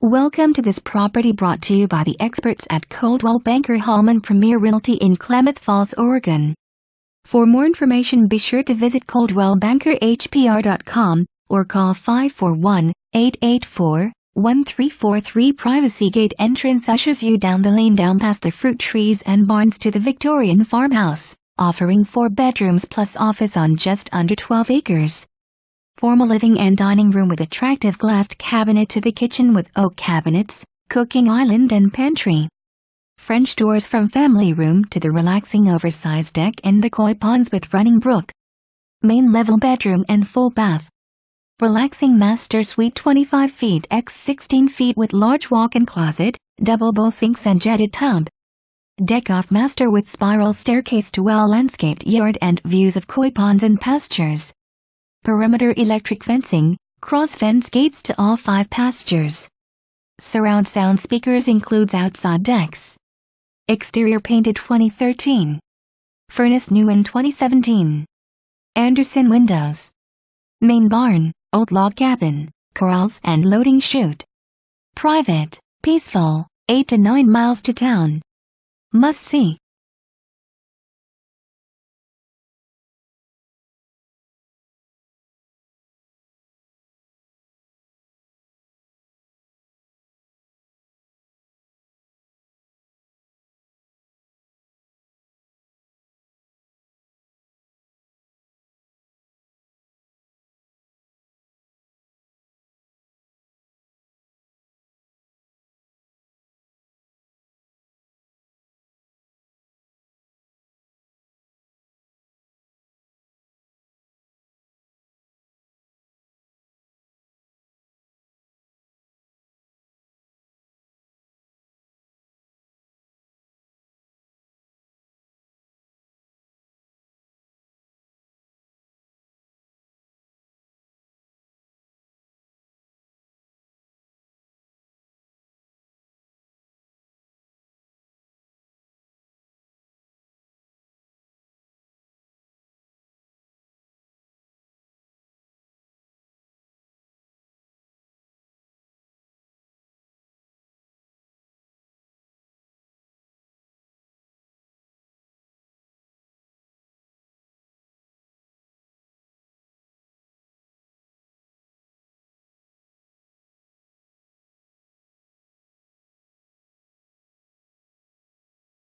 Welcome to this property brought to you by the experts at Coldwell Banker Holman Premier Realty in Klamath Falls, Oregon. For more information, be sure to visit coldwellbankerhpr.com or call 541-884-1343. Privacy Gate entrance ushers you down the lane down past the fruit trees and barns to the Victorian farmhouse, offering 4 bedrooms plus office on just under 12 acres. Formal living and dining room with attractive glassed cabinet to the kitchen with oak cabinets, cooking island and pantry. French doors from family room to the relaxing oversized deck and the koi ponds with running brook. Main level bedroom and full bath. Relaxing master suite 25 feet x 16 feet with large walk-in closet, double bowl sinks and jetted tub. Deck off master with spiral staircase to well-landscaped yard and views of koi ponds and pastures. Perimeter electric fencing, cross-fence gates to all 5 pastures. Surround sound speakers includes outside decks. Exterior painted 2013. Furnace new in 2017. Anderson windows. Main barn, old log cabin, corrals and loading chute. Private, peaceful, 8 to 9 miles to town. Must see.